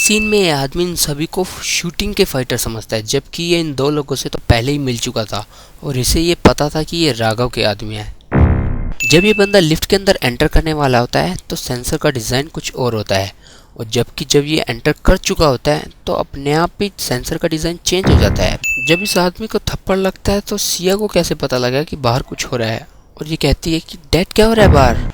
Scene में ये आदमी इन सभी को शूटिंग के फाइटर समझता है, जबकि ये इन दो लोगों से तो पहले ही मिल चुका था और इसे ये पता था कि ये राघव के आदमी है। जब ये बंदा लिफ्ट के अंदर एंटर करने वाला होता है तो सेंसर का डिज़ाइन कुछ और होता है, और जबकि जब ये एंटर कर चुका होता है तो अपने आप ही सेंसर का डिज़ाइन चेंज हो जाता है। जब इस आदमी को थप्पड़ लगता है तो सिया को कैसे पता लगा कि बाहर कुछ हो रहा है, और ये कहती है कि डैड क्या हो रहा है बाहर।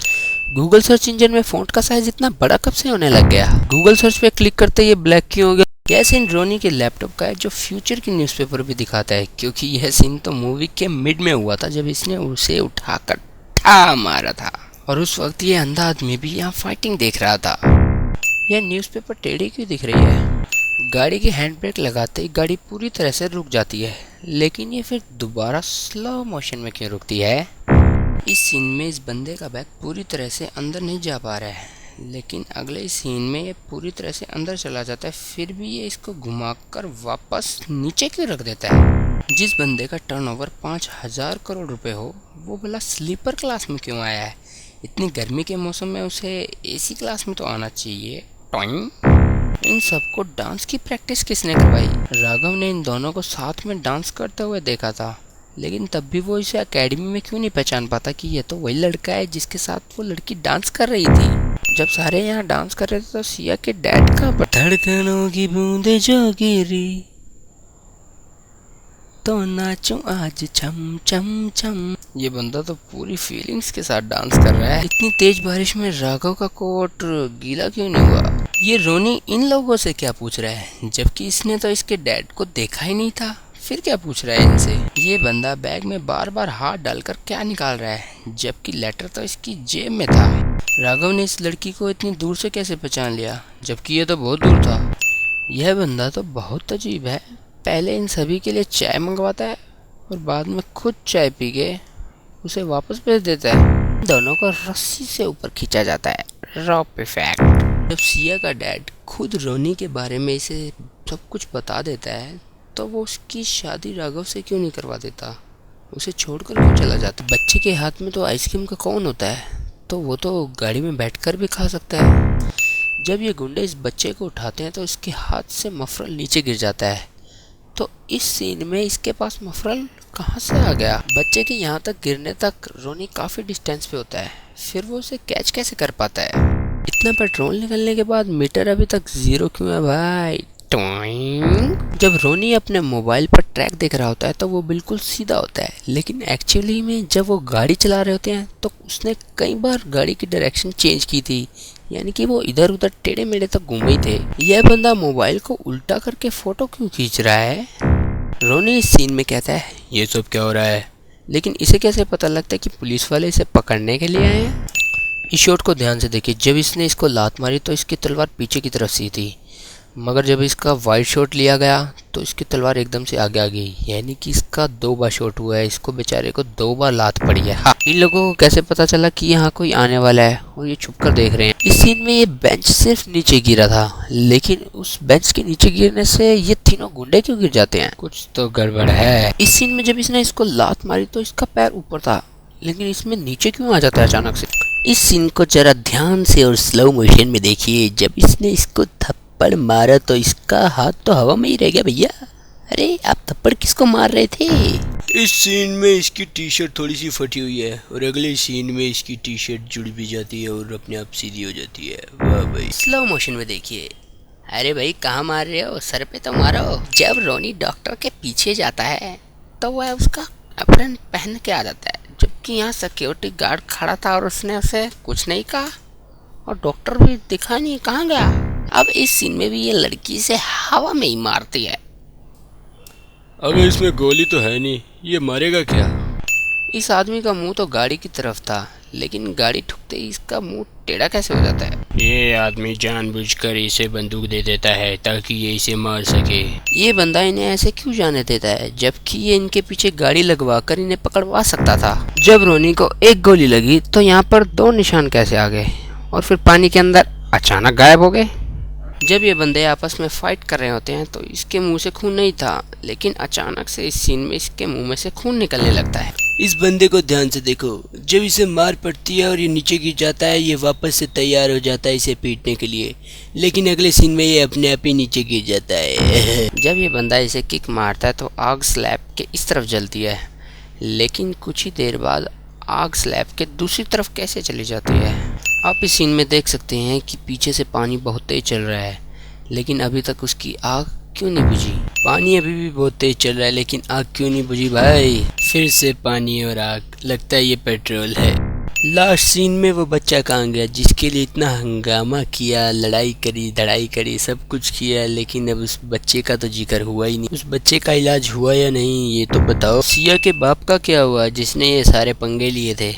गूगल सर्च इंजन में फ़ॉन्ट का साइज इतना बड़ा कब से होने लग गया। गूगल सर्च पे क्लिक करते ये ब्लैक क्यों हो गया। यह सीन रोनी के लैपटॉप का है जो फ्यूचर की न्यूज़पेपर भी दिखाता है, क्योंकि यह सीन तो मूवी के मिड में हुआ था जब इसने उसे उठाकर ठा मारा था, और उस वक्त ये अंधा आदमी भी यहाँ फाइटिंग देख रहा था। यह न्यूज़पेपर टेढ़ी क्यों दिख रही है। गाड़ी की हैंड ब्रेक लगाते ही गाड़ी पूरी तरह से रुक जाती है, लेकिन ये फिर दोबारा स्लो मोशन में क्यों रुकती है। इस सीन में इस बंदे का बैग पूरी तरह से अंदर नहीं जा पा रहा है, लेकिन अगले सीन में ये पूरी तरह से अंदर चला जाता है, फिर भी ये इसको घुमाकर वापस नीचे क्यों रख देता है। जिस बंदे का टर्नओवर 5,000 करोड़ रुपए हो वो भला स्लीपर क्लास में क्यों आया है। इतनी गर्मी के मौसम में उसे एसी क्लास में तो आना चाहिए। टॉइंग। इन सबको डांस की प्रैक्टिस किसने करवाई। राघव ने इन दोनों को साथ में डांस करते हुए देखा था, लेकिन तब भी वो इसे एकेडमी में क्यों नहीं पहचान पाता कि ये तो वही लड़का है जिसके साथ वो लड़की डांस कर रही थी। जब सारे यहाँ डांस कर रहे थे तो सिया के डैड का धड़कनों की बूंदे जो गिरी तो नाचूं आज छम छम छम। ये बंदा तो पूरी फीलिंग्स के साथ डांस कर रहा है। इतनी तेज बारिश में राघव का कोट गीला क्यों नहीं हुआ। ये रोनी इन लोगों से क्या पूछ रहा है, जबकि इसने तो इसके डैड को देखा ही नहीं था, फिर क्या पूछ रहा है इनसे। ये बंदा बैग में बार बार हाथ डालकर क्या निकाल रहा है, जबकि लेटर तो इसकी जेब में था। राघव ने इस लड़की को इतनी दूर से कैसे पहचान लिया, जबकि ये तो बहुत दूर था। यह बंदा तो बहुत अजीब है, पहले इन सभी के लिए चाय मंगवाता है और बाद में खुद चाय पी के उसे वापस भेज देता है। दोनों को रस्सी से ऊपर खींचा जाता है। रॉप इफेक्ट। जब सिया का डैड खुद रोनी के बारे में इसे सब कुछ बता देता है तो वो उसकी शादी राघव से क्यों नहीं करवा देता, उसे छोड़कर क्यों चला जाता। बच्चे के हाथ में तो आइसक्रीम का कौन होता है, तो वो तो गाड़ी में बैठकर भी खा सकता है। जब ये गुंडे इस बच्चे को उठाते हैं तो इसके हाथ से मफरल नीचे गिर जाता है, तो इस सीन में इसके पास मफरल कहाँ से आ गया। बच्चे के यहाँ तक गिरने तक रोनी काफ़ी डिस्टेंस पे होता है, फिर वो उसे कैच कैसे कर पाता है। इतना पेट्रोल निकलने के बाद मीटर अभी तक 0 क्यों है भाई। जब रोनी अपने मोबाइल पर ट्रैक देख रहा होता है तो वो बिल्कुल सीधा होता है, लेकिन एक्चुअली में जब वो गाड़ी चला रहे होते हैं तो उसने कई बार गाड़ी की डायरेक्शन चेंज की थी, यानी कि वो इधर उधर टेढ़े मेढ़े तक घूमे थे। यह बंदा मोबाइल को उल्टा करके फोटो क्यों खींच रहा है। रोनी इस सीन में कहता है ये सब क्या हो रहा है, लेकिन इसे कैसे पता लगता है कि पुलिस वाले इसे पकड़ने के लिए आए हैं। इस शॉट को ध्यान से देखिए, जब इसने इसको लात मारी तो इसकी तलवार पीछे की तरफ सी थी, मगर जब इसका वाइड शॉट लिया गया तो इसकी तलवार एकदम से आगे आ गई, यानी कि इसका 2 बार शॉट हुआ है। इसको बेचारे को 2 बार लात पड़ी है। हाँ, इन लोगों को कैसे पता चला कि यहाँ कोई आने वाला है और ये छुपकर देख रहे हैं। इस सीन में ये बेंच सिर्फ नीचे गिरा था, लेकिन उस बेंच के नीचे गिरने से ये तीनों गुंडे क्यों गिर जाते हैं, कुछ तो गड़बड़ है। इस सीन में जब इसने इसको लात मारी तो इसका पैर ऊपर था, लेकिन इसमें नीचे क्यों आ जाता है अचानक से। इस सीन को जरा ध्यान से और स्लो मोशन में देखिए। जब इसने इसको थप्पड़ मारा तो इसका हाथ तो हवा में ही रह गया। भैया अरे आप थप्पड़ किसको मार रहे थे। इस सीन में इसकी टी शर्ट थोड़ी सी फटी हुई है और अगले सीन में इसकी टी शर्ट जुड़ भी जाती है और अपने आप सीधी हो जाती है। वाह भाई। स्लो मोशन में देखिए। अरे भाई कहाँ मार रहे हो, सर पे तो मारो। जब रोनी डॉक्टर के पीछे जाता है तो वह उसका एप्रन पहन के आ जाता है, जबकि यहाँ सिक्योरिटी गार्ड खड़ा था और उसने उसे कुछ नहीं कहा और डॉक्टर भी दिखा नहीं कहाँ गया। अब इस सीन में भी ये लड़की से हवा में ही मारती है। अबे इसमें गोली तो है नहीं, ये मारेगा क्या। इस आदमी का मुंह तो गाड़ी की तरफ था, लेकिन गाड़ी ठुकते ही इसका मुंह टेढ़ा कैसे हो जाता है। ये आदमी जानबूझकर इसे बंदूक दे देता है ताकि ये इसे मार सके। ये बंदा इन्हें ऐसे क्यों जाने देता है, जबकि ये इनके पीछे गाड़ी लगवा कर इन्हें पकड़वा सकता था। जब रोनी को एक गोली लगी तो यहाँ पर 2 निशान कैसे आ गए और फिर पानी के अंदर अचानक गायब हो गए। जब ये बंदे आपस में फाइट कर रहे होते हैं तो इसके मुंह से खून नहीं था, लेकिन अचानक से इस सीन में इसके मुंह में से खून निकलने लगता है। इस बंदे को ध्यान से देखो, जब इसे मार पड़ती है और ये नीचे गिर जाता है, ये वापस से तैयार हो जाता है इसे पीटने के लिए, लेकिन अगले सीन में ये अपने आप ही नीचे गिर जाता है। जब ये बंदा इसे किक मारता है तो आग स्लैब के इस तरफ जलती है, लेकिन कुछ ही देर बाद आग स्लैब के दूसरी तरफ कैसे चली जाती है। आप इस सीन में देख सकते हैं कि पीछे से पानी बहुत तेज चल रहा है, लेकिन अभी तक उसकी आग क्यों नहीं बुझी। पानी अभी भी बहुत तेज चल रहा है, लेकिन आग क्यों नहीं बुझी भाई। फिर से पानी और आग, लगता है ये पेट्रोल है। लास्ट सीन में वो बच्चा कहाँ गया जिसके लिए इतना हंगामा किया, लड़ाई करी, धड़ाई करी, सब कुछ किया, लेकिन अब उस बच्चे का तो जिक्र हुआ ही नहीं। उस बच्चे का इलाज हुआ या नहीं ये तो बताओ। सिया के बाप का क्या हुआ जिसने ये सारे पंगे लिए थे।